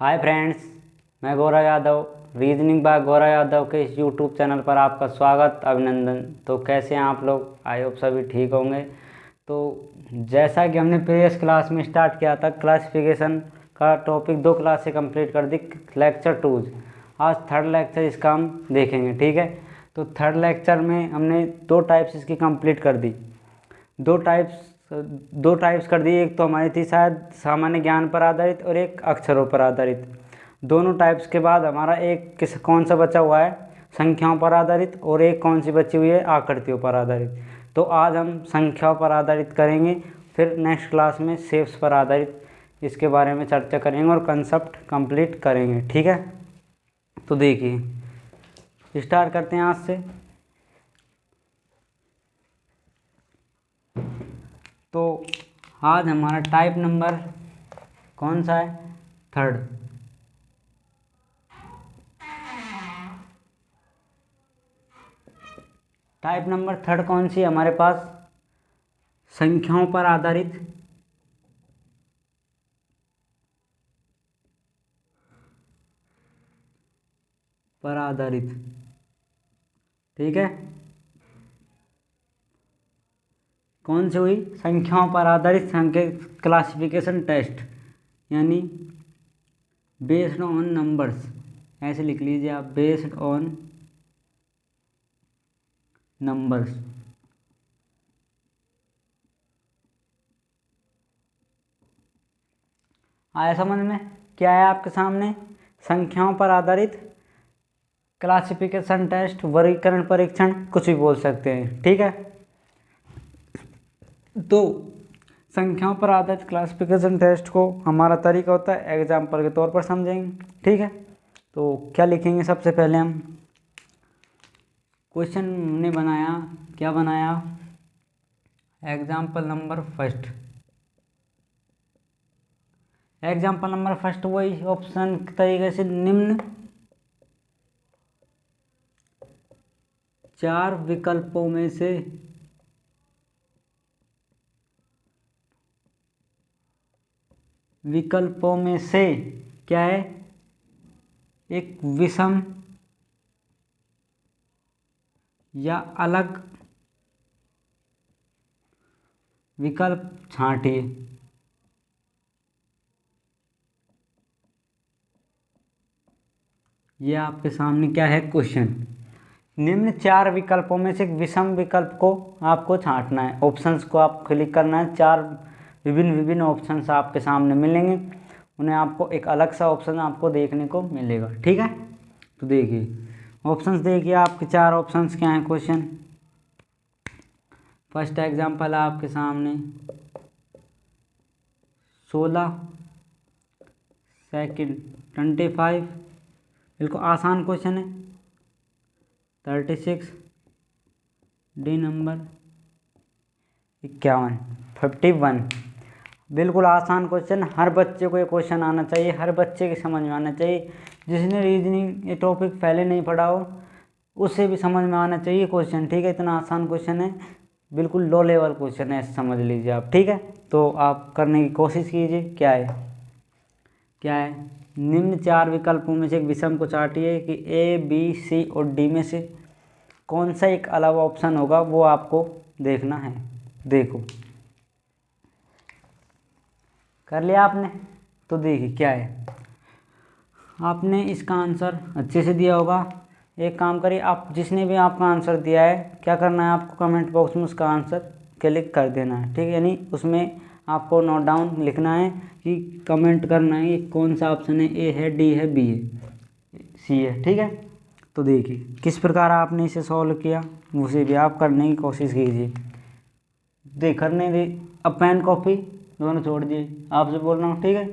Hi friends, मैं Gaurav Yadav reasoning bye Gaurav Yadav के इस यूट्यूब चैनल पर आपका स्वागत अभिनंदन। तो कैसे हैं आप लोग? आई होप सभी ठीक होंगे। तो जैसा कि हमने प्रीवियस क्लास में स्टार्ट किया था, क्लासिफिकेशन का टॉपिक 2 क्लास से कंप्लीट कर दी, लेक्चर 2। आज थर्ड लेक्चर इसका हम देखेंगे, ठीक है। तो थर्ड लेक्चर में हमने 2 टाइप्स इसकी कंप्लीट कर दी। दो टाइप्स कर दी। एक तो हमारी थी शायद सामान्य ज्ञान पर आधारित और एक अक्षरों पर आधारित। दोनों टाइप्स के बाद हमारा एक कौन सा बचा हुआ है, संख्याओं पर आधारित, और एक कौन सी बची हुई है, आकृतियों पर आधारित। तो आज हम संख्याओं पर आधारित करेंगे, फिर नेक्स्ट क्लास में शेप्स पर आधारित इसके बारे में चर्चा करेंगे और कंसेप्ट कंप्लीट करेंगे, ठीक है। तो देखिए, स्टार्ट करते हैं आज से। तो आज हमारा टाइप नंबर कौन सा है? थर्ड। टाइप नंबर थर्ड कौन सी है हमारे पास? संख्याओं पर आधारित ठीक है। कौन सी हुई? संख्याओं पर आधारित संख्या क्लासिफिकेशन टेस्ट, यानी बेस्ड ऑन नंबर्स। ऐसे लिख लीजिए आप, बेस्ड ऑन नंबर्स। आया समझ में? क्या है आपके सामने? संख्याओं पर आधारित क्लासिफिकेशन टेस्ट, वर्गीकरण परीक्षण, कुछ भी बोल सकते हैं, ठीक है। तो संख्याओं पर आधारित क्लासिफिकेशन टेस्ट को हमारा तरीका होता है एग्जाम्पल के तौर पर समझेंगे, ठीक है। तो क्या लिखेंगे? सबसे पहले हम क्वेश्चन ने बनाया, क्या बनाया? Example number first. Example number first वही ऑप्शन तरीके से निम्न 4 विकल्पों में से क्या है? एक विषम या अलग विकल्प छांटिए। ये आपके सामने क्या है? क्वेश्चन। निम्न 4 विकल्पों में से एक विषम विकल्प को आपको छांटना है। ऑप्शंस को आप क्लिक करना है। 4 विभिन्न ऑप्शंस आपके सामने मिलेंगे, उन्हें आपको एक अलग सा ऑप्शन आपको देखने को मिलेगा, ठीक है। तो देखिए ऑप्शंस, देखिए आपके 4 ऑप्शंस क्या हैं क्वेश्चन। फर्स्ट एग्जांपल है आपके सामने 16, सेकंड 25, बिल्कुल आसान क्वेश्चन है। 36, डी नंबर 51, 51, बिल्कुल आसान क्वेश्चन। हर बच्चे को ये क्वेश्चन आना चाहिए, हर बच्चे के समझ में आना चाहिए। जिसने रीजनिंग ये टॉपिक पहले नहीं पढ़ा हो उससे भी समझ में आना चाहिए क्वेश्चन, ठीक है। इतना आसान क्वेश्चन है, बिल्कुल लो लेवल क्वेश्चन है, समझ लीजिए आप, ठीक है। तो आप करने की कोशिश कीजिए। क्या है? निम्न 4 विकल्पों में से एक विषम को छांटिए कि ए, बी, सी और डी में से कौन सा एक अलग ऑप्शन होगा, वो आपको देखना है। देखो, कर लिया आपने? तो देखिए क्या है, आपने इसका आंसर अच्छे से दिया होगा। एक काम करिए, आप जिसने भी आपका आंसर दिया है, क्या करना है आपको? कमेंट बॉक्स में उसका आंसर क्लिक कर देना है, ठीक है। यानी उसमें आपको नोट डाउन लिखना है कि कमेंट करना है कि कौन सा ऑप्शन है, ए है, डी है, बी है, सी है, ठीक है। तो देखिए किस प्रकार आपने इसे सॉल्व किया, उसे भी आप करने की कोशिश कीजिए। करने दे, अब पेन कॉपी दोनों छोड़ दिए, आपसे बोल रहा हूँ, ठीक है।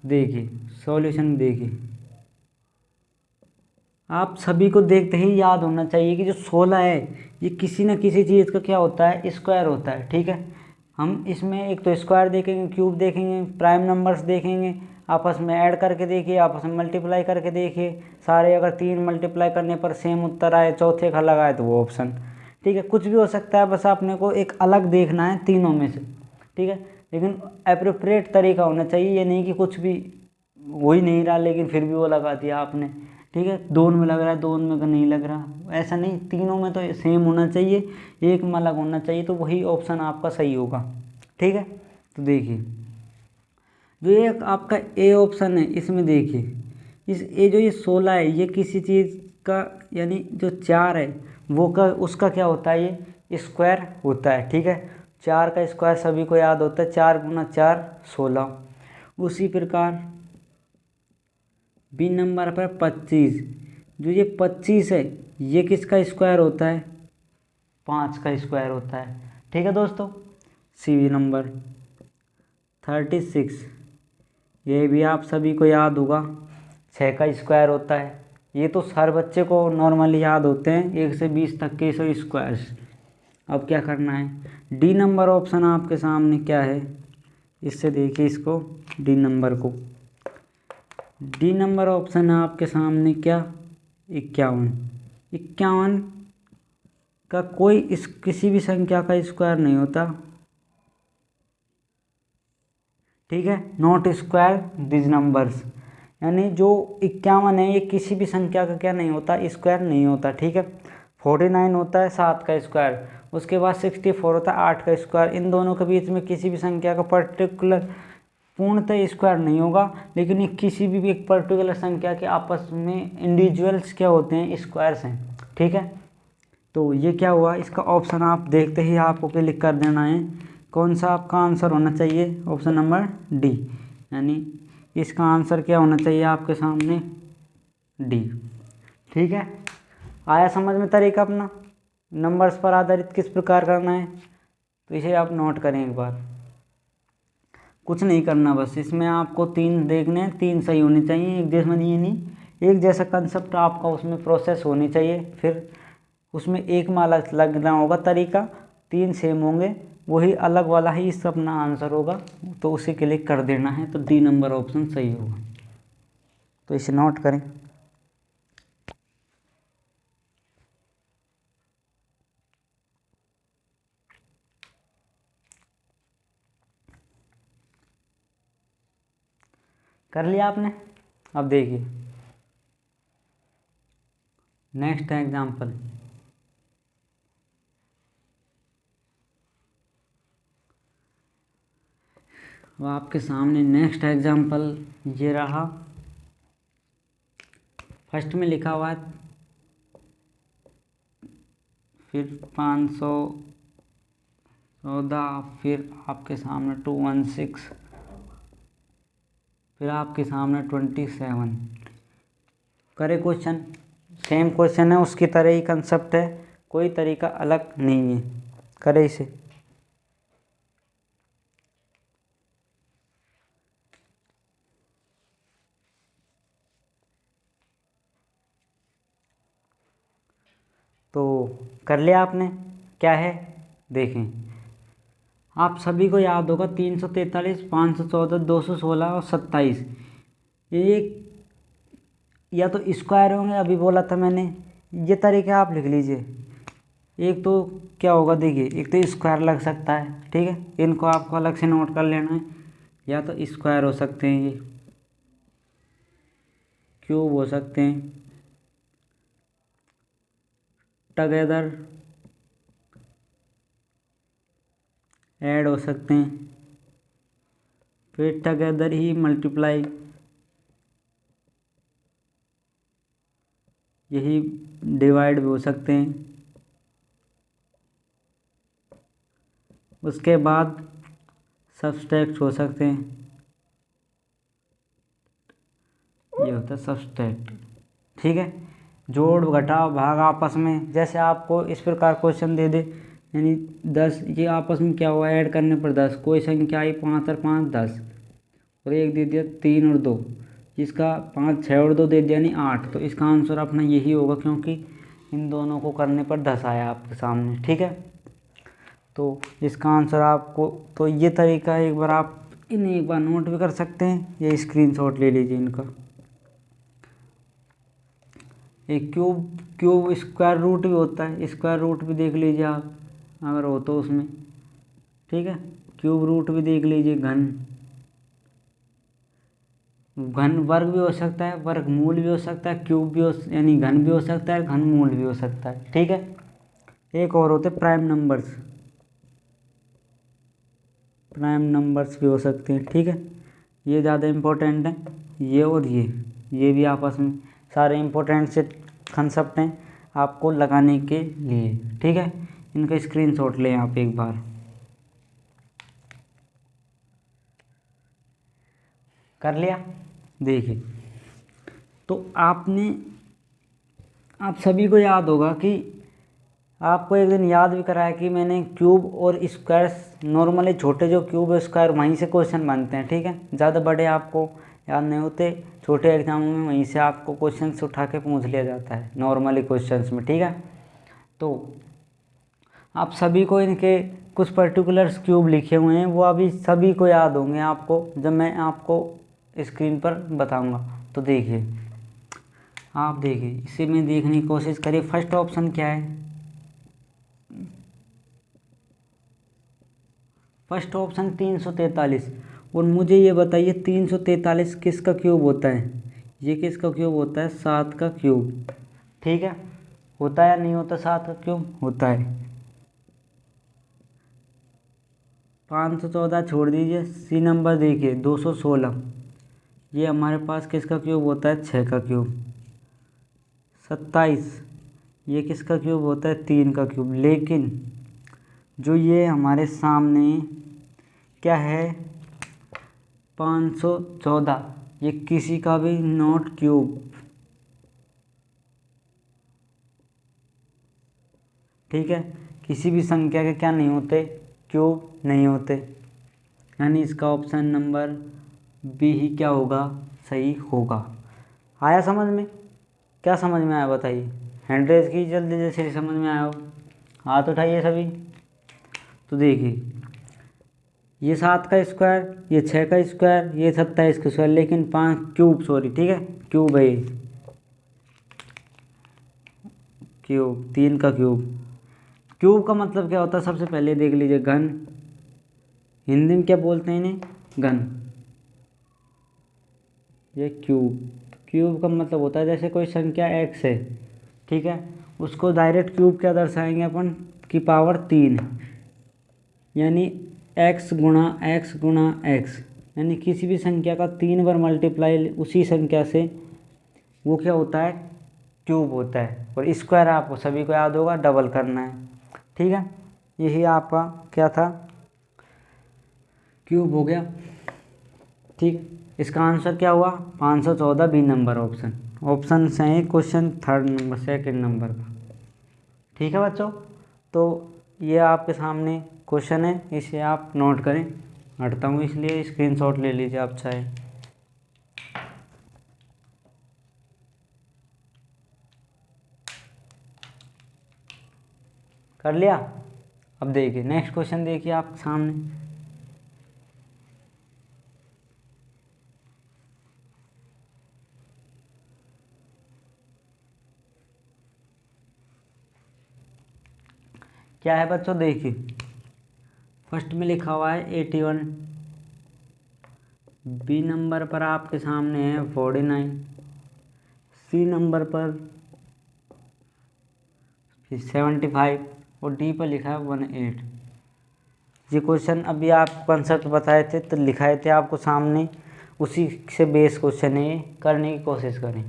देखिए सॉल्यूशन, देखिए आप सभी को देखते ही याद होना चाहिए कि जो 16 है ये किसी न किसी चीज़ का क्या होता है? स्क्वायर होता है, ठीक है। हम इसमें एक तो स्क्वायर देखेंगे, क्यूब देखेंगे, प्राइम नंबर्स देखेंगे, आपस में ऐड करके देखिए, आपस में मल्टीप्लाई करके देखिए। सारे अगर 3 मल्टीप्लाई करने पर सेम उत्तर आए, चौथे का अलग आए, तो वो ऑप्शन, ठीक है। कुछ भी हो सकता है, बस आपने को एक अलग देखना है तीनों में से, ठीक है। लेकिन एप्रोप्रिएट तरीका होना चाहिए, ये नहीं कि कुछ भी हो ही नहीं रहा, लेकिन फिर भी वो लगा दिया आपने, ठीक है। दोनों में लग रहा है, दोनों में नहीं लग रहा, ऐसा नहीं, तीनों में तो सेम होना चाहिए, एक में अलग होना चाहिए, तो वही ऑप्शन आपका सही होगा, ठीक है। तो देखिए जो एक आपका ए ऑप्शन है, इसमें देखिए इस ये जो ये 16 है, ये किसी चीज़ का यानी जो 4 है वो का उसका क्या होता है, ये स्क्वायर होता है, ठीक है। 4 का स्क्वायर सभी को याद होता है, 4 गुना 4 16। उसी प्रकार बी नंबर पर 25, जो ये 25 है ये किसका स्क्वायर होता है, 5 का स्क्वायर होता है, ठीक है दोस्तों। सी बी नंबर 36, ये भी आप सभी को याद होगा, 6 का स्क्वायर होता है। ये तो हर बच्चे को नॉर्मली याद होते हैं, 1 से 20 तक के सौ स्क्वायर्स। अब क्या करना है, डी नंबर ऑप्शन आपके सामने क्या है, इससे देखिए इसको, डी नंबर को, डी नंबर ऑप्शन है आपके सामने क्या, 51। 51 का कोई इस किसी भी संख्या का स्क्वायर नहीं होता, ठीक है। नॉट स्क्वायर दिस नंबर्स, यानी जो 51 है ये किसी भी संख्या का क्या नहीं होता, स्क्वायर नहीं होता, ठीक है। 49 होता है 7 का स्क्वायर, उसके बाद 64 होता है 8 का स्क्वायर। इन दोनों के बीच में किसी भी संख्या का पर्टिकुलर पूर्णतः स्क्वायर नहीं होगा, लेकिन ये किसी भी एक पर्टिकुलर संख्या के आपस में इंडिविजुअल्स क्या होते हैं, स्क्वायर्स हैं, ठीक है। तो ये क्या हुआ, इसका ऑप्शन आप देखते ही आपको क्लिक कर देना है, कौन सा आपका आंसर होना चाहिए, ऑप्शन नंबर डी, यानी इसका आंसर क्या होना चाहिए आपके सामने, डी, ठीक है। आया समझ में तरीका अपना, नंबर्स पर आधारित किस प्रकार करना है, तो इसे आप नोट करें एक बार, कुछ नहीं करना, बस इसमें आपको 3 देखने हैं, 3 सही होने चाहिए, एक जैसा नहीं, एक जैसा कंसेप्ट आपका उसमें प्रोसेस होनी चाहिए, फिर उसमें एक में अलग लगना होगा तरीका, 3 सेम होंगे, वही अलग वाला ही इस अपना आंसर होगा, तो उसे क्लिक कर देना है, तो डी नंबर ऑप्शन सही होगा, तो इसे नोट करें। कर लिया आपने। अब देखिए नेक्स्ट एग्जाम्पल, अब आपके सामने नेक्स्ट एग्जाम्पल ये रहा, फर्स्ट में लिखा हुआ है, फिर 514, फिर आपके सामने 216, फिर आपके सामने 27। करे क्वेश्चन, सेम क्वेश्चन है, उसकी तरह ही कंसेप्ट है, कोई तरीका अलग नहीं है, करे इसे। तो कर लिया आपने, क्या है देखें, आप सभी को याद होगा 343, 514, 216 और 27, ये या तो स्क्वायर होंगे, अभी बोला था मैंने, ये तरीके आप लिख लीजिए। एक तो क्या होगा देखिए, एक तो स्क्वायर लग सकता है, ठीक है, इनको आपको अलग से नोट कर लेना है, या तो स्क्वायर हो सकते हैं, ये क्यूब हो सकते हैं, टगेदर ऐड हो सकते हैं, फिर टगेदर ही मल्टीप्लाई, यही डिवाइड भी हो सकते हैं, उसके बाद सब्सट्रैक्ट हो सकते हैं, ये होता है सब्सट्रैक्ट, ठीक है। जोड़ घटाव भाग आपस में, जैसे आपको इस प्रकार क्वेश्चन दे दे, यानी 10, ये आपस में क्या हुआ, ऐड करने पर 10, कोई संख्या आई 5 और 5 10, और एक दे दिया 3 और 2, जिसका 5 6 और 2 दे दिया यानी 8, तो इसका आंसर अपना यही होगा, क्योंकि इन दोनों को करने पर 10 आया आपके सामने, ठीक है। तो इसका आंसर आपको, तो ये तरीका एक बार आप इन्हें एक बार नोट भी कर सकते हैं, ये स्क्रीनशॉट ले लीजिए इनका। एक क्यूब स्क्वायर रूट भी होता है, स्क्वायर रूट भी देख लीजिए आप अगर हो तो उसमें, ठीक है। क्यूब रूट भी देख लीजिए, घन, घन वर्ग भी हो सकता है, वर्गमूल भी हो सकता है, क्यूब भी हो यानी घन भी हो सकता है, घनमूल भी हो सकता है। ठीक है, एक और होते प्राइम नंबर्स, प्राइम नंबर्स भी हो सकते हैं। ठीक है, ये ज़्यादा इम्पोर्टेंट है, ये और ये भी आपस में सारे इम्पोर्टेंट से कंसेप्ट हैं आपको लगाने के लिए। ठीक है, इनका स्क्रीनशॉट लें आप एक बार। कर लिया? देखिए, तो आप सभी को याद होगा कि आपको एक दिन याद भी कराया कि मैंने क्यूब और स्क्वायर्स, नॉर्मली छोटे जो क्यूब और स्क्वायर वहीं से क्वेश्चन बनते हैं। ठीक है, ज़्यादा बड़े आपको याद नहीं होते, छोटे एग्जामों में वहीं से आपको क्वेश्चंस उठा के पूछ लिया जाता है नॉर्मली क्वेश्चंस में। ठीक है, तो आप सभी को इनके कुछ पर्टिकुलर्स क्यूब लिखे हुए हैं, वो अभी सभी को याद होंगे आपको जब मैं आपको स्क्रीन पर बताऊंगा। तो देखिए, आप देखिए, इसे में देखने की कोशिश करिए। फर्स्ट ऑप्शन क्या है? First option 343। और मुझे ये बताइए 343 किसका क्यूब होता है? ये किसका क्यूब होता है? 7 का क्यूब। ठीक है, होता है या नहीं होता? 7 का क्यूब होता है। 514 छोड़ दीजिए, सी नंबर देखिए 216, ये हमारे पास किसका क्यूब होता है? 6 का क्यूब। 27, ये किसका क्यूब होता है? 3 का क्यूब। लेकिन जो ये हमारे सामने क्या है, 514, ये किसी का भी नॉट क्यूब। ठीक है, किसी भी संख्या के क्या नहीं होते? क्यूब नहीं होते। यानी इसका ऑप्शन नंबर बी ही क्या होगा? सही होगा। आया समझ में? क्या समझ में आया बताइए? हैंड रेज की जल्दी, जैसे समझ में आया हो हाथ उठाइए सभी। तो देखिए, ये 7 का स्क्वायर, ये 6 का स्क्वायर, ये 27 का स्क्वायर, लेकिन 5 क्यूब, सॉरी, ठीक है, क्यूब है ये, क्यूब, 3 का क्यूब। क्यूब का मतलब क्या होता है? सबसे पहले देख लीजिए, घन, हिंदी में क्या बोलते हैं इन्हें? घन। ये क्यूब, क्यूब का मतलब होता है जैसे कोई संख्या x है, ठीक है, उसको डायरेक्ट क्यूब क्या दर्शाएंगे अपन? की पावर 3, यानी x गुणा x गुणा x, यानी किसी भी संख्या का 3 बार मल्टीप्लाई उसी संख्या से, वो क्या होता है? क्यूब होता है। और स्क्वायर आपको सभी को याद होगा, डबल करना है। ठीक है, यही आपका क्या था? क्यूब हो गया। ठीक, इसका आंसर क्या हुआ? 514, बी नंबर ऑप्शन। ऑप्शन से है question third number, second number का। ठीक है बच्चों, तो ये आपके सामने क्वेश्चन है, इसे आप नोट करें। हटता हूँ इसलिए स्क्रीनशॉट ले लीजिए आप चाहे। कर लिया? अब देखिए नेक्स्ट क्वेश्चन, देखिए आपके सामने। क्या है बच्चों? देखिए, फर्स्ट में लिखा हुआ है 81, बी नंबर पर आपके सामने है 49, सी नंबर पर 75 और डी पर लिखा है 18। ये क्वेश्चन अभी आप कंसेप्ट बताए थे तो लिखाए थे आपको सामने, उसी से बेस क्वेश्चन है, ये करने की कोशिश करें।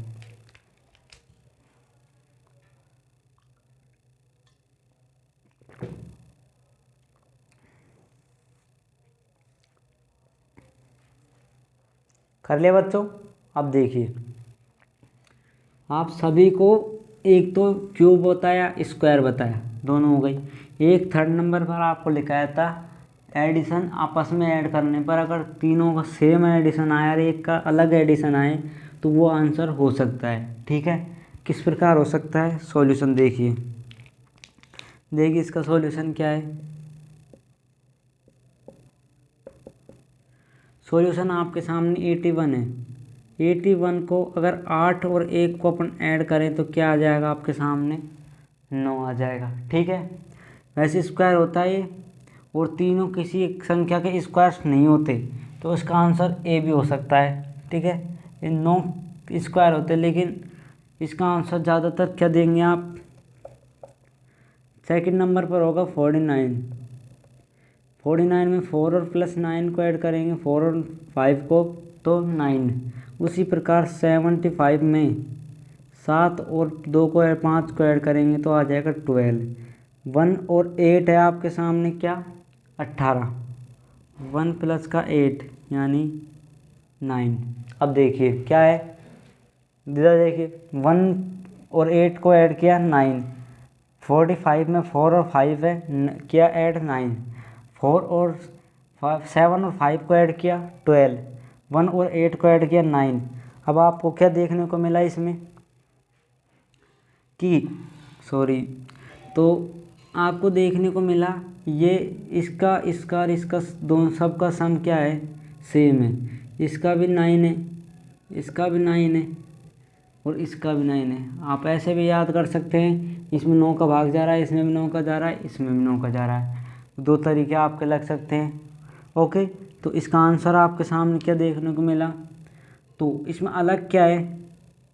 कर लिया बच्चों? अब देखिए, आप सभी को एक तो क्यूब बताया, स्क्वायर बताया, दोनों हो गई। एक थर्ड नंबर पर आपको लिखाया था एडिशन, आपस में ऐड करने पर अगर तीनों का सेम एडिशन आया और एक का अलग एडिशन आए तो वो आंसर हो सकता है। ठीक है, किस प्रकार हो सकता है? सॉल्यूशन देखिए, देखिए इसका सॉल्यूशन क्या है। सॉल्यूशन आपके सामने 81 है। 81 को अगर 8 और 1 को अपन ऐड करें तो क्या आ जाएगा आपके सामने? 9 आ जाएगा। ठीक है, वैसे स्क्वायर होता है ये, और तीनों किसी एक संख्या के स्क्वायर्स नहीं होते, तो इसका आंसर ए भी हो सकता है। ठीक है, ये 9 स्क्वायर होते हैं, लेकिन इसका आंसर ज़्यादातर क्या देंगे आप, सेकंड नंबर पर होगा 49। 49 में 4 और प्लस 9 को ऐड करेंगे, 4 और 5 को, तो 9। उसी प्रकार 75 में 7 और 2 को 5 को ऐड करेंगे तो आ जाएगा 12। 1 और 8 है आपके सामने क्या, 18। 1 प्लस का 8 यानी 9। अब देखिए क्या है, इधर देखिए 1 और 8 को ऐड किया 9। 45 में 4 और 5 है, किया ऐड 9। 4 और 7 और 5 को ऐड किया 12। 1 और 8 को ऐड किया 9। अब आपको क्या देखने को मिला इसमें कि तो आपको देखने को मिला ये इसका और इसका दोनों सबका सम क्या है, सेम है। इसका भी 9 है, इसका भी 9 है और इसका भी 9 है। आप ऐसे भी याद कर सकते हैं, इसमें 9 का भाग जा रहा है, इसमें भी 9 का जा रहा है, इसमें भी 9 का जा रहा है। दो तरीके आपके लग सकते हैं। ओके, तो इसका आंसर आपके सामने क्या देखने को मिला, तो इसमें अलग क्या है,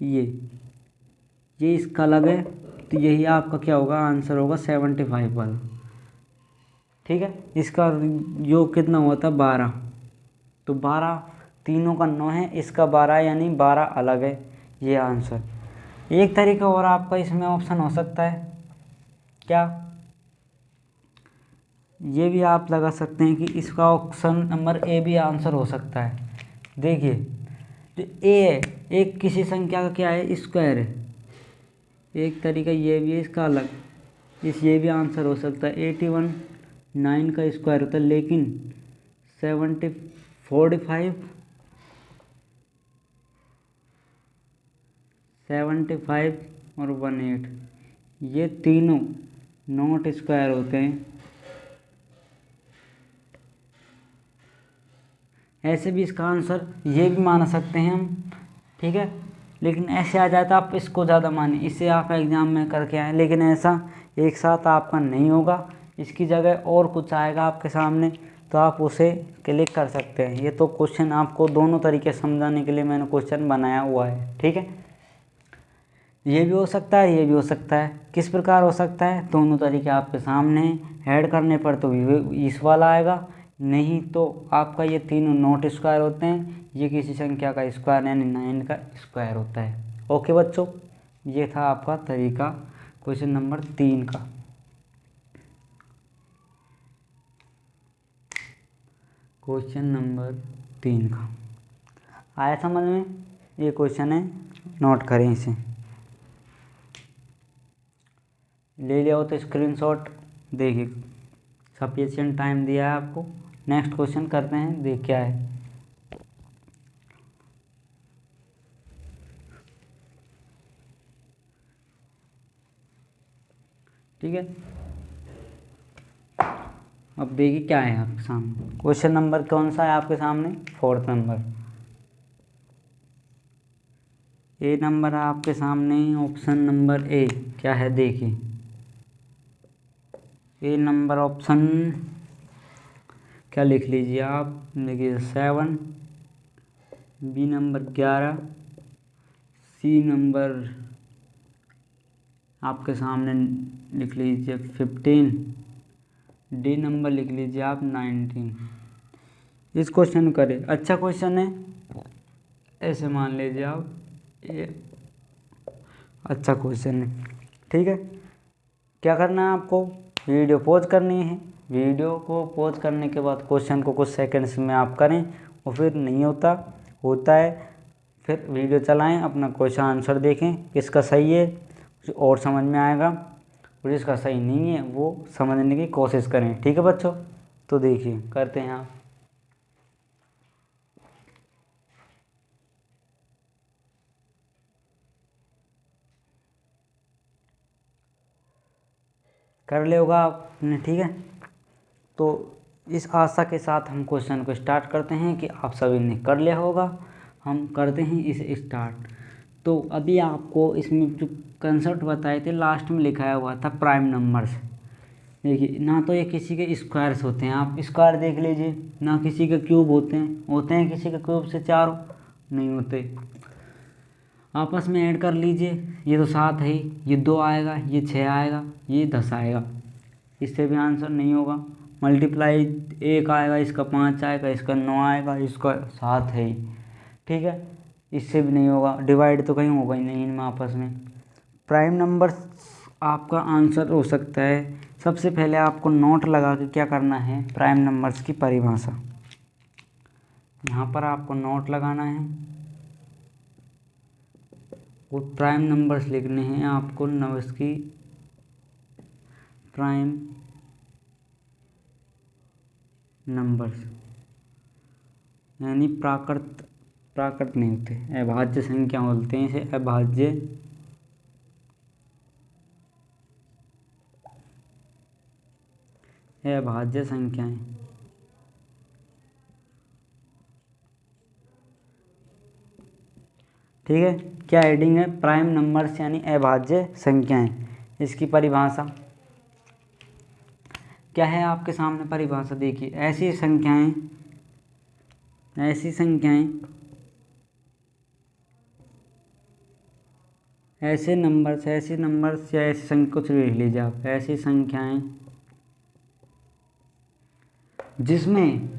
ये इसका अलग है, तो यही आपका क्या होगा, आंसर होगा 75 वाला। ठीक है, इसका योग कितना हुआ था, 12। तो 12 तीनों का 9 है, इसका 12 यानी 12 अलग है, ये आंसर। एक तरीका और आपका इसमें ऑप्शन हो सकता है क्या, ये भी आप लगा सकते हैं कि इसका ऑप्शन नंबर ए भी आंसर हो सकता है। देखिए जो ए है, एक किसी संख्या का क्या है, स्क्वायर है। एक तरीका ये भी है इसका अलग, ये भी आंसर हो सकता है। 81 9 का स्क्वायर होता है, लेकिन 45 और 18 ये तीनों नॉट स्क्वायर होते हैं। ऐसे भी इसका आंसर ये भी मान सकते हैं हम, ठीक है। लेकिन ऐसे आ जाता आप इसको ज़्यादा माने, इसे आप एग्ज़ाम में करके आए, लेकिन ऐसा एक साथ आपका नहीं होगा। इसकी जगह और कुछ आएगा आपके सामने तो आप उसे क्लिक कर सकते हैं। ये तो क्वेश्चन आपको दोनों तरीके समझाने के लिए मैंने क्वेश्चन बनाया हुआ है, ठीक है। ये भी हो सकता है, ये भी हो सकता है। किस प्रकार हो सकता है, दोनों तरीके आपके सामने ऐड करने पर तो इस वाला आएगा, नहीं तो आपका ये तीनों नॉट स्क्वायर होते हैं, ये किसी संख्या का स्क्वायर यानी 9 का स्क्वायर होता है। ओके बच्चों, ये था आपका तरीका क्वेश्चन नंबर 3 का। क्वेश्चन नंबर 3 का आया समझ में, ये क्वेश्चन है, नोट करें इसे, ले लिया हो तो स्क्रीनशॉट। देखिए सफिशिएंट टाइम दिया है आपको। नेक्स्ट क्वेश्चन करते हैं, देख क्या है। ठीक है, अब देखिए क्या है आपके सामने। क्वेश्चन नंबर कौन सा है आपके सामने, 4th नंबर। ए नंबर है आपके सामने, ऑप्शन नंबर ए क्या है देखिए। ए नंबर ऑप्शन क्या लिख लीजिए आप, देखिए 7, बी नंबर 11, सी नंबर आपके सामने लिख लीजिए 15, डी नंबर लिख लीजिए आप 19। इस क्वेश्चन करें, अच्छा क्वेश्चन है, ऐसे मान लीजिए आप, ये अच्छा क्वेश्चन है, ठीक है। क्या करना है आपको, वीडियो पॉज करनी है। वीडियो को पॉज करने के बाद क्वेश्चन को कुछ सेकंड्स में आप करें, और फिर नहीं होता है फिर वीडियो चलाएं, अपना क्वेश्चन आंसर देखें, किसका सही है और समझ में आएगा, और जिसका सही नहीं है वो समझने की कोशिश करें, ठीक है बच्चों। तो देखिए करते हैं आप, कर ले होगा आपने, ठीक है। तो इस आशा के साथ हम क्वेश्चन को स्टार्ट करते हैं कि आप सभी ने कर लिया होगा। हम करते हैं इसे स्टार्ट। तो अभी आपको इसमें जो कंसेप्ट बताए थे लास्ट में लिखाया हुआ था प्राइम नंबर्स। देखिए ना तो ये किसी के स्क्वायर्स होते हैं, आप स्क्वायर देख लीजिए, ना किसी के क्यूब होते हैं किसी के क्यूब से 4 नहीं होते। आपस में ऐड कर लीजिए। ये तो 7 है ही, ये 2 आएगा, ये 6 आएगा, ये 10 आएगा, इससे भी आंसर नहीं होगा। मल्टीप्लाई 1 आएगा, इसका 5 आएगा, इसका 9 आएगा, इसका 7 है ही, ठीक है, इससे भी नहीं होगा। डिवाइड तो कहीं होगा ही नहीं इनमें आपस में। प्राइम नंबर आपका आंसर हो सकता है। सबसे पहले आपको नोट लगा के क्या करना है, प्राइम नंबर्स की परिभाषा यहाँ पर आपको नोट लगाना है और प्राइम नंबर्स लिखने हैं आपको। नंबर्स की प्राइम नंबर्स यानी प्राकृत नहीं होते, अभाज्य संख्या बोलते हैं इसे, अभाज्य संख्याएं। ठीक है, क्या हेडिंग है, प्राइम नंबर्स यानी अभाज्य संख्याएं। इसकी परिभाषा क्या है आपके सामने, परिभाषा देखिए, ऐसी संख्याएं ऐसे नंबर्स या ऐसी संख्या, कुछ भी लिख लीजिए आप, ऐसी संख्याएं जिसमें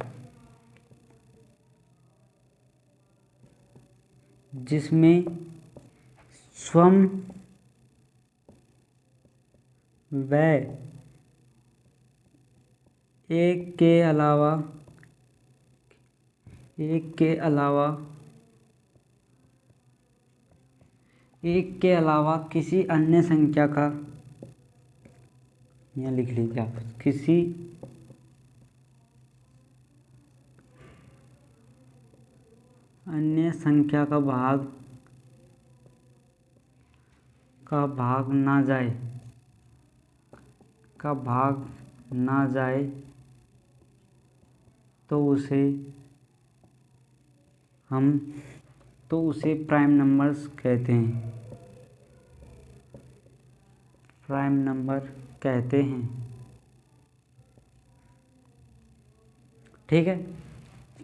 स्वयं व एक के अलावा किसी अन्य संख्या का, यहाँ लिख लीजिए आप, किसी अन्य संख्या का भाग ना जाए तो उसे प्राइम नंबर्स कहते हैं। प्राइम नंबर कहते हैं, ठीक है।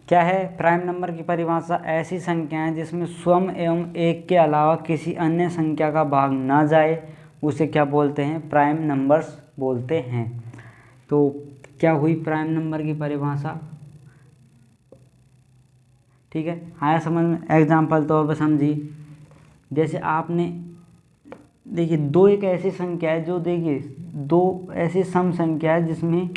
क्या है प्राइम नंबर की परिभाषा, ऐसी संख्याएं जिसमें स्वयं एवं एक के अलावा किसी अन्य संख्या का भाग ना जाए उसे क्या बोलते हैं, प्राइम नंबर्स बोलते हैं। तो क्या हुई प्राइम नंबर की परिभाषा, ठीक है, आया समझ में। एग्जाम्पल तौर पर समझिए, जैसे आपने देखिए 2 एक ऐसी संख्या है जो, देखिए 2 ऐसी सम संख्या है जिसमें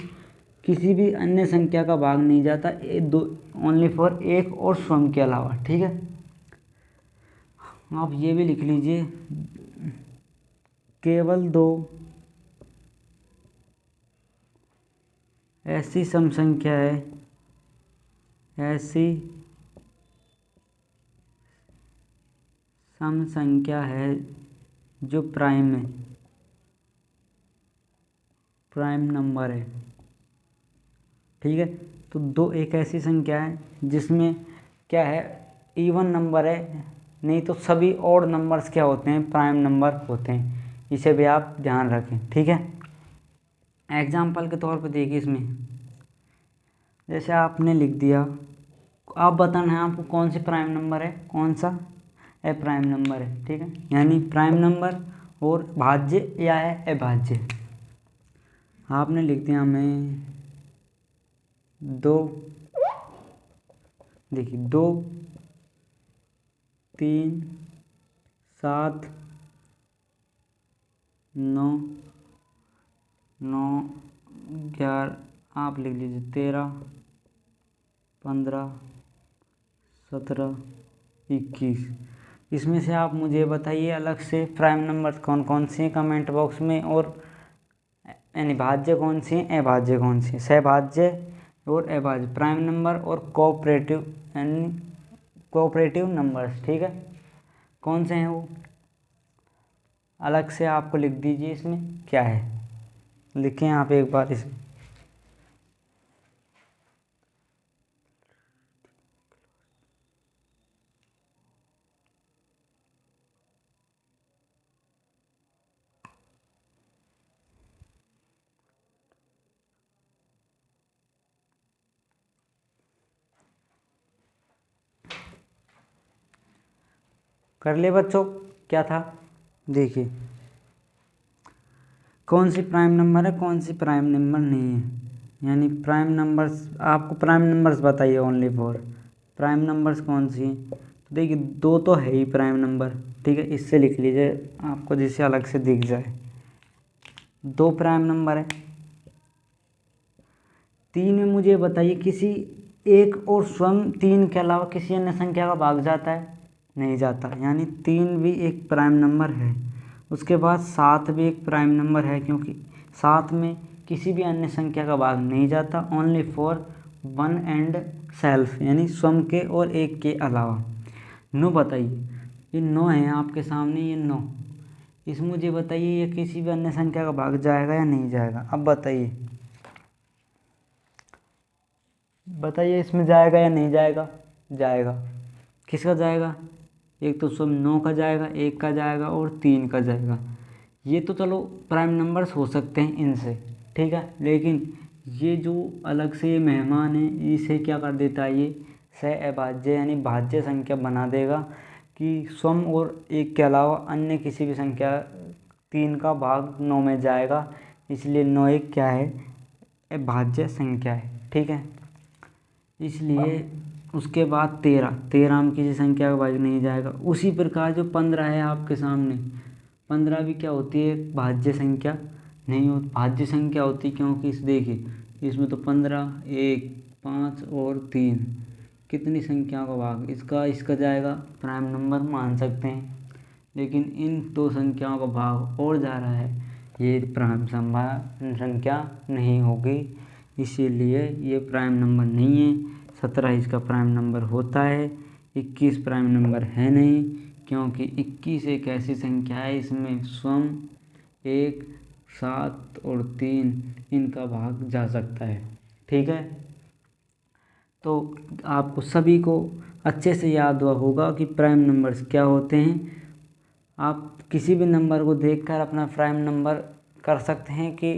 किसी भी अन्य संख्या का भाग नहीं जाता, दो ओनली फॉर एक और स्वयं के अलावा, ठीक है। आप ये भी लिख लीजिए, केवल 2 ऐसी सम संख्या है जो प्राइम नंबर है, ठीक है। तो 2 एक ऐसी संख्या है जिसमें क्या है, इवन नंबर है, नहीं तो सभी ऑड नंबर्स क्या होते हैं, प्राइम नंबर होते हैं। इसे भी आप ध्यान रखें, ठीक है। एग्जाम्पल के तौर पे देखिए, इसमें जैसे आपने लिख दिया, आप बताना है आपको कौन सी प्राइम नंबर है, कौन सा अप्राइम नंबर है, ठीक है। यानी प्राइम नंबर और भाज्य या है अभाज्य। आपने लिख दिया हमें 2, देखिए 2, 3, 7, 9, 11, आप लिख लीजिए 13, 15, 17, 21। इसमें से आप मुझे बताइए अलग से प्राइम नंबर कौन कौन से हैं कमेंट बॉक्स में, और यानी भाज्य कौन सी हैं, अभाज्य कौन सी हैं, सहभाज्य और अभाज्य, प्राइम नंबर और कोऑपरेटिव यानी कोऑपरेटिव नंबर्स, ठीक है, कौन से हैं वो अलग से आपको लिख दीजिए। इसमें क्या है, लिखें आप एक बार इसमें। कर लिए बच्चों? क्या था देखिए, कौन सी प्राइम नंबर है, कौन सी प्राइम नंबर नहीं है, यानी प्राइम नंबर्स। आपको प्राइम नंबर्स बताइए ओनली फॉर प्राइम नंबर्स कौन सी हैं। तो देखिए, दो तो है ही प्राइम नंबर, ठीक है, इससे लिख लीजिए आपको जिससे अलग से दिख जाए। दो प्राइम नंबर है। तीन में मुझे बताइए किसी एक और स्वयं तीन के अलावा किसी अन्य संख्या का भाग जाता है? नहीं जाता, यानी तीन भी एक प्राइम नंबर है। उसके बाद सात भी एक प्राइम नंबर है, क्योंकि सात में किसी भी अन्य संख्या का भाग नहीं जाता, only for one and self, यानी स्वयं के और एक के अलावा। नौ बताइए, ये नौ है आपके सामने, ये नौ, इसमें मुझे बताइए ये किसी भी अन्य संख्या का भाग जाएगा या नहीं जाएगा? अब बताइए, बताइए इसमें जाएगा या नहीं जाएगा? जाएगा। किसका जाएगा? एक तो स्वयं नौ का जाएगा, एक का जाएगा और तीन का जाएगा। ये तो चलो प्राइम नंबर्स हो सकते हैं इनसे, ठीक है, लेकिन ये जो अलग से ये मेहमान है, इसे क्या कर देता है, ये सहअभाज्य यानी भाज्य संख्या बना देगा कि स्वयं और एक के अलावा अन्य किसी भी संख्या तीन का भाग नौ में जाएगा, इसलिए नौ एक क्या है, अभाज्य संख्या है, ठीक है। इसलिए उसके बाद तेरह, तेरह में किसी संख्या का भाग नहीं जाएगा। उसी प्रकार जो पंद्रह है आपके सामने, पंद्रह भी क्या होती है, भाज्य संख्या नहीं होती, भाज्य संख्या होती, क्योंकि इस देखिए इसमें तो पंद्रह, एक, पाँच और तीन, कितनी संख्याओं का भाग, इसका इसका जाएगा, प्राइम नंबर मान सकते हैं। लेकिन इन दो संख्याओं का भाग और जा रहा है, ये प्राइम संख्या नहीं होगी, इसीलिए ये प्राइम नंबर नहीं है। 17 इसका प्राइम नंबर होता है, 21 प्राइम नंबर है नहीं, क्योंकि 21 एक ऐसी संख्या है इसमें स्वयं, एक, सात और तीन इनका भाग जा सकता है, ठीक है। तो आपको सभी को अच्छे से याद हुआ होगा कि प्राइम नंबर्स क्या होते हैं। आप किसी भी नंबर को देखकर अपना प्राइम नंबर कर सकते हैं कि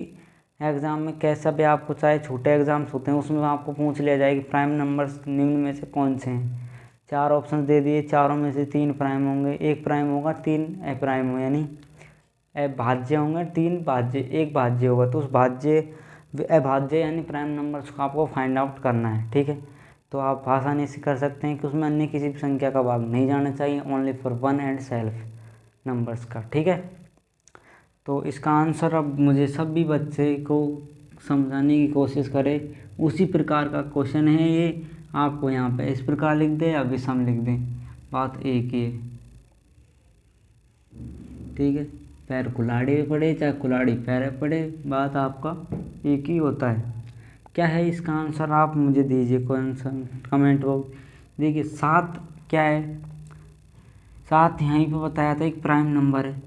एग्ज़ाम में कैसा भी, आपको चाहे छोटे एग्ज़ाम्स होते हैं उसमें आपको पूछ लिया जाए कि प्राइम नंबर्स निम्न में से कौन से हैं। चार ऑप्शन दे दिए, चारों में से तीन प्राइम होंगे, एक प्राइम होगा, तीन अप्राइम हो, यानी अभाज्य होंगे, तीन भाज्य, एक भाज्य होगा। तो उस भाज्य अभाज्य यानी प्राइम नंबर्स को आपको फाइंड आउट करना है, ठीक है। तो आप आसानी से कर सकते हैं कि उसमें अन्य किसी भी संख्या का भाग नहीं जाना चाहिए, only for one and self numbers का, ठीक है। तो इसका आंसर अब मुझे सभी बच्चे को समझाने की कोशिश करें, उसी प्रकार का क्वेश्चन है ये। आपको यहाँ पे इस प्रकार लिख दे या विषम लिख दें, बात एक ही है, ठीक है। पैर कुल्हाड़ी पे पड़े चाहे कुल्हाड़ी पैर पे पड़े, बात आपका एक ही होता है। क्या है इसका आंसर, आप मुझे दीजिए कमेंट बॉक्स। देखिए सात क्या है, सात यहीं पे बताया था एक प्राइम नंबर है,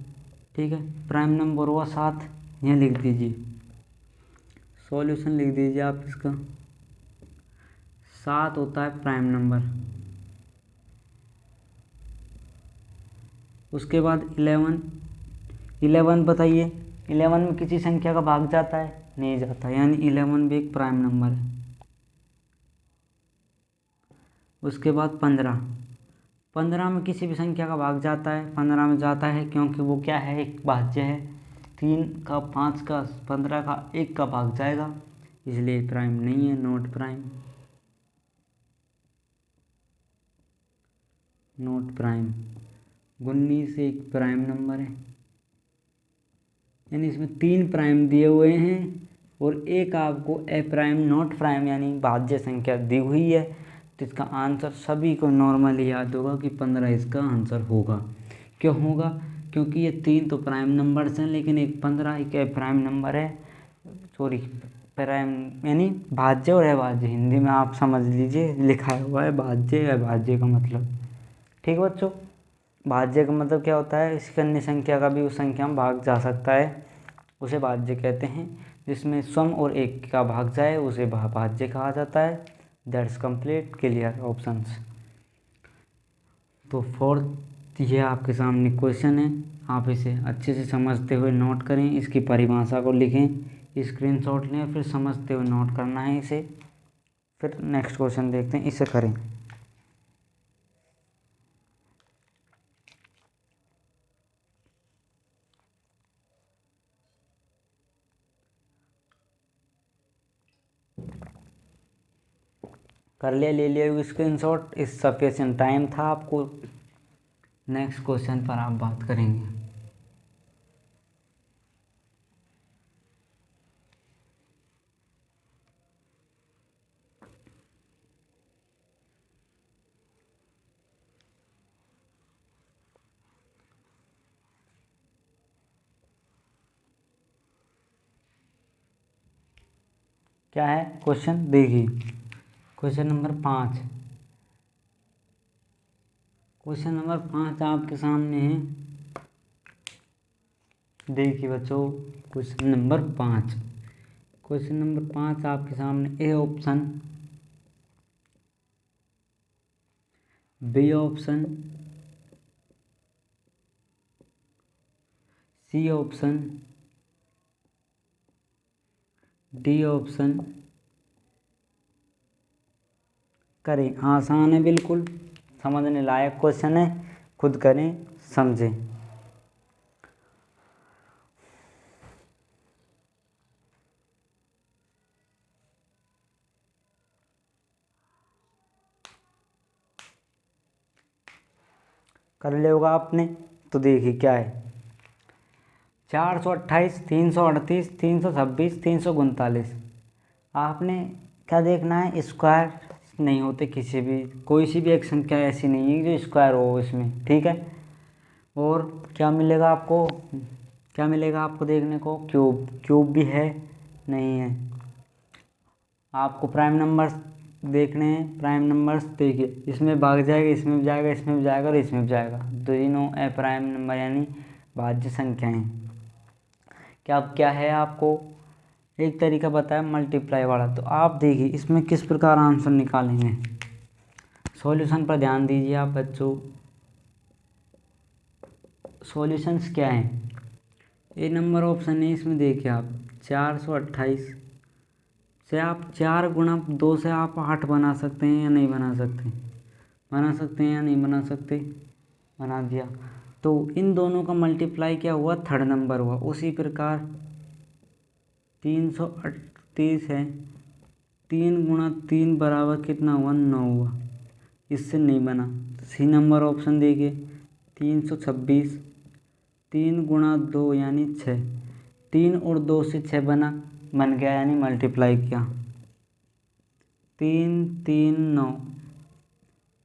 ठीक है, प्राइम नंबर हुआ सात, यहाँ लिख दीजिए, सॉल्यूशन लिख दीजिए आप इसका, सात होता है प्राइम नंबर। उसके बाद 11, 11 बताइए, 11 में किसी संख्या का भाग जाता है? नहीं जाता, यानी 11 भी एक प्राइम नंबर है। उसके बाद 15, 15 में किसी भी संख्या का भाग जाता है? 15 में जाता है, क्योंकि वो क्या है, एक भाज्य है, 3 का, 5 का, 15 का, एक का भाग जाएगा, इसलिए प्राइम नहीं है, नॉट प्राइम, नॉट प्राइम। 19 एक प्राइम नंबर है, यानी इसमें 3 प्राइम दिए हुए हैं और एक आपको ए प्राइम नॉट प्राइम यानी भाज्य संख्या दी हुई है। तो इसका आंसर सभी को नॉर्मली याद होगा कि 15 इसका आंसर होगा। क्यों होगा? क्योंकि ये 3 तो प्राइम नंबर्स हैं, लेकिन एक 15 एक ए प्राइम नंबर है, सॉरी प्राइम यानी भाज्य और अभाज्य, हिंदी में आप समझ लीजिए लिखा हुआ है भाज्य अभाज्य का मतलब, ठीक है बच्चों। भाज्य का मतलब क्या होता है, इसकी अन्य संख्या का भी उस संख्या में भाग जा सकता है, उसे भाज्य कहते हैं। जिसमें स्वयं और एक का भाग जाए उसे भाज्य कहा जाता है। That's complete, clear options. तो फोर्थ ये आपके सामने क्वेश्चन है, आप इसे अच्छे से समझते हुए नोट करें, इसकी परिभाषा को लिखें, स्क्रीनशॉट लें, फिर समझते हुए नोट करना है इसे। फिर नेक्स्ट क्वेश्चन देखते हैं, इसे करें। कर लिया, ले लिया स्क्रीनशॉट। इस सफिशिएंट टाइम था आपको। नेक्स्ट क्वेश्चन पर आप बात करेंगे। क्या है क्वेश्चन, देखिए क्वेश्चन नंबर 5। क्वेश्चन नंबर 5 आपके सामने है। देखिए बच्चों, क्वेश्चन नंबर 5, क्वेश्चन नंबर 5 आपके सामने। A option, B option, C option, D option करें। आसान है बिल्कुल, समझने लायक क्वेश्चन है, खुद करें समझें। कर लिया होगा आपने। तो देखिए क्या है, 428, 338, 326, 339। आपने क्या देखना है, स्क्वायर नहीं होते किसी भी, कोई सी भी एक संख्या ऐसी नहीं है जो स्क्वायर हो इसमें, ठीक है। और क्या मिलेगा आपको, क्या मिलेगा आपको देखने को, क्यूब। क्यूब भी है, नहीं है। आपको प्राइम नंबर्स देखने हैं। प्राइम नंबर्स देखिए, इसमें भाग जाएगा, इसमें भी जाएगा, इसमें भी जाएगा और इसमें भी जाएगा। दोनों अप्राइम नंबर यानी भाज्य संख्याएं। क्या है आपको एक तरीका बताया मल्टीप्लाई वाला। तो आप देखिए इसमें किस प्रकार आंसर निकालेंगे। सॉल्यूशन पर ध्यान दीजिए आप बच्चों। सॉल्यूशंस क्या हैं, ए नंबर ऑप्शन है। इसमें देखिए आप 428 से आप 4 गुणा 2 से आप 8 बना सकते हैं या नहीं बना सकते, बना सकते हैं या नहीं बना सकते, बना दिया। तो इन दोनों का मल्टीप्लाई क्या हुआ, थर्ड नंबर हुआ। उसी प्रकार 338 है, 3 गुणा 3 बराबर कितना हुआ, 9 हुआ। इससे नहीं बना। सी नंबर ऑप्शन देखिए 326, 3 गुणा 2 यानी 6, 3 और 2 से 6 बन गया यानी मल्टीप्लाई किया। 3 3 9,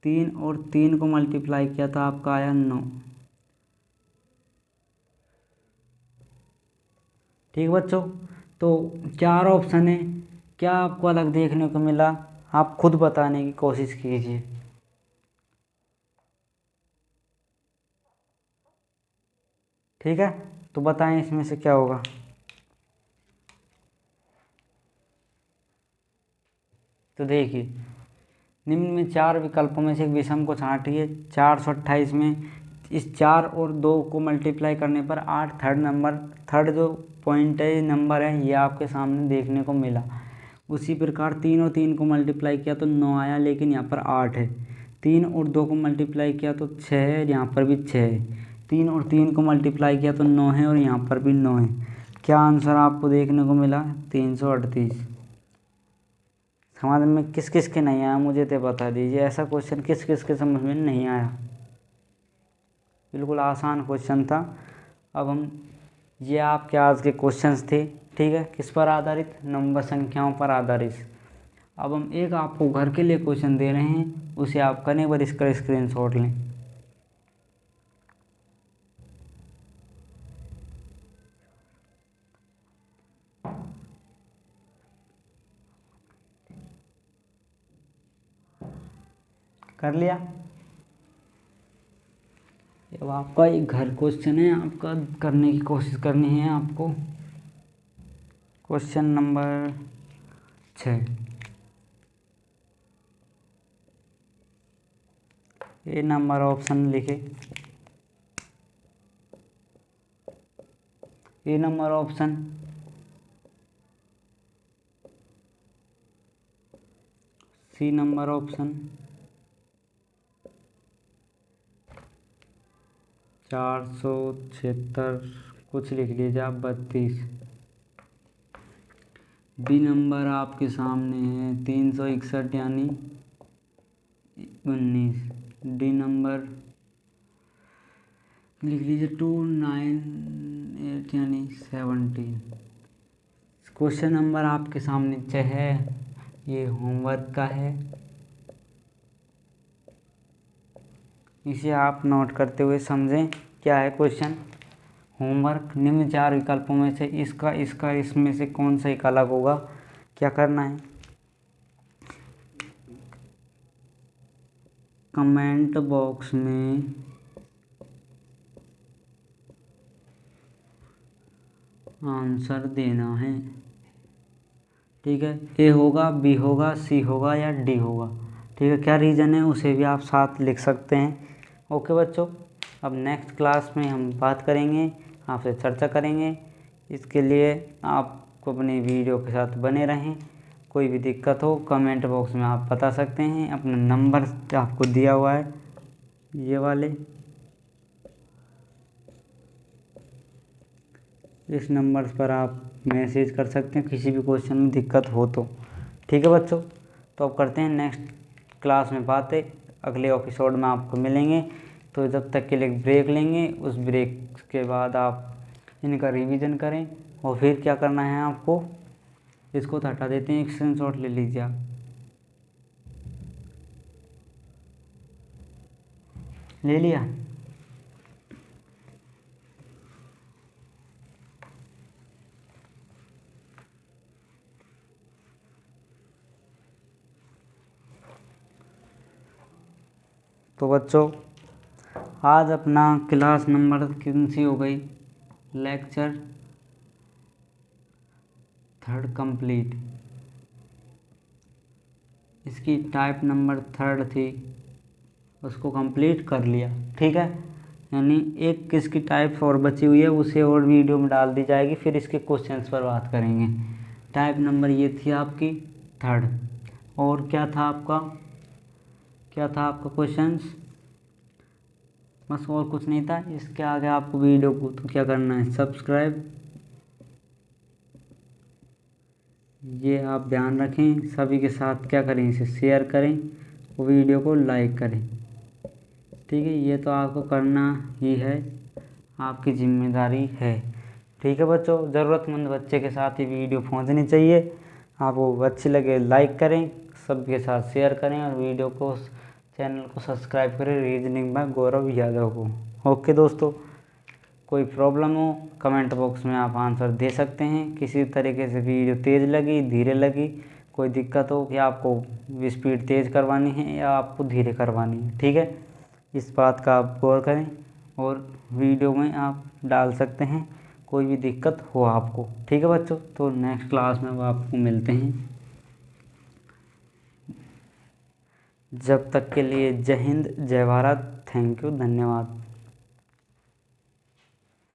3 और 3 को मल्टीप्लाई किया तो आपका आया 9। ठीक बच्चों, तो 4 ऑप्शन है। क्या आपको अलग देखने को मिला, आप खुद बताने की कोशिश कीजिए। ठीक है, तो बताएं इसमें से क्या होगा। तो देखिए निम्न में 4 विकल्पों में से एक विषम को छांटिए। 428 में इस 4 और 2 को मल्टीप्लाई करने पर 8 थर्ड जो पॉइंट है, नंबर है, ये आपके सामने देखने को मिला। उसी प्रकार 3 और 3 को मल्टीप्लाई किया तो 9 आया, लेकिन यहाँ पर 8 है। 3 और 2 को मल्टीप्लाई किया तो 6 है, यहाँ पर भी 6 है। 3 और 3 को मल्टीप्लाई किया तो 9 है और यहाँ पर भी 9 है। क्या आंसर आपको देखने को मिला, 338। समझ में किस किस के नहीं आया मुझे तो बता दीजिए। ऐसा क्वेश्चन किस किस के समझ में नहीं आया। बिल्कुल आसान क्वेश्चन था। अब हम, ये आपके आज के क्वेश्चंस थे, ठीक है, किस पर आधारित, नंबर संख्याओं पर आधारित। अब हम एक आपको घर के लिए क्वेश्चन दे रहे हैं, उसे आप करने पर इसका स्क्रीनशॉट लें। कर लिया। अब आपका एक घर क्वेश्चन है, आपका करने की कोशिश करनी है आपको। Question number 6, A number option लिखे। A number option, C number option, 476 कुछ लिख लीजिए आप, 32। बी नंबर आपके सामने है 361 यानी 19, डी नंबर लिख लीजिए 2, 9, 8 यानी 17। क्वेश्चन नंबर आपके सामने नीचे है, ये होमवर्क का है, इसे आप नोट करते हुए समझें क्या है क्वेश्चन। होमवर्क, निम्न 4 विकल्पों में से इसका इसमें से कौन सा एक अलग होगा। क्या करना है, कमेंट बॉक्स में आंसर देना है। ठीक है, ए होगा, बी होगा, सी होगा या डी होगा। ठीक है, क्या रीज़न है उसे भी आप साथ लिख सकते हैं। ओके बच्चों, अब नेक्स्ट क्लास में हम बात करेंगे, आपसे चर्चा करेंगे। इसके लिए आपको अपनी वीडियो के साथ बने रहें। कोई भी दिक्कत हो कमेंट बॉक्स में आप बता सकते हैं। अपना नंबर आपको दिया हुआ है, ये वाले, इस नंबर पर आप मैसेज कर सकते हैं किसी भी क्वेश्चन में दिक्कत हो तो। ठीक है बच्चों, तो अब करते हैं नेक्स्ट क्लास में बातें, अगले एपिसोड में आपको मिलेंगे। तो जब तक के लिए ब्रेक लेंगे, उस ब्रेक के बाद आप इनका रिवीजन करें और फिर क्या करना है आपको, इसको तो हटा देते हैं, एक स्क्रीनशॉट ले लीजिए आप, ले लिया। तो बच्चों आज अपना क्लास नंबर कितनी सी हो गई, लेक्चर 3 कंप्लीट। इसकी टाइप नंबर 3 थी, उसको कंप्लीट कर लिया। ठीक है, यानी एक किसकी टाइप और बची हुई है, उसे और वीडियो में डाल दी जाएगी, फिर इसके क्वेश्चंस पर बात करेंगे। टाइप नंबर ये थी आपकी 3। और क्या था आपका क्वेश्चंस, बस और कुछ नहीं था। इसके आगे आपको वीडियो को तो क्या करना है, सब्सक्राइब, ये आप ध्यान रखें। सभी के साथ क्या करें, इसे शेयर करें, वो वीडियो को लाइक करें। ठीक है, ये तो आपको करना ही है, आपकी जिम्मेदारी है। ठीक है बच्चों, ज़रूरतमंद बच्चे के साथ ही वीडियो पहुंचनी चाहिए। आपको अच्छी लगे लाइक करें, सबके साथ शेयर करें और वीडियो को, चैनल को सब्सक्राइब करें रीजनिंग बाय गौरव यादव को। ओके दोस्तों, कोई प्रॉब्लम हो कमेंट बॉक्स में आप आंसर दे सकते हैं। किसी तरीके से वीडियो तेज़ लगी, धीरे लगी, कोई दिक्कत हो कि आपको स्पीड तेज़ करवानी है या आपको धीरे करवानी है, ठीक है, इस बात का आप गौर करें और वीडियो में आप डाल सकते हैं कोई भी दिक्कत हो आपको। ठीक है बच्चों, तो नेक्स्ट क्लास में वो आपको मिलते हैं। जब तक के लिए जय हिंद, जय भारत, थैंक यू, धन्यवाद।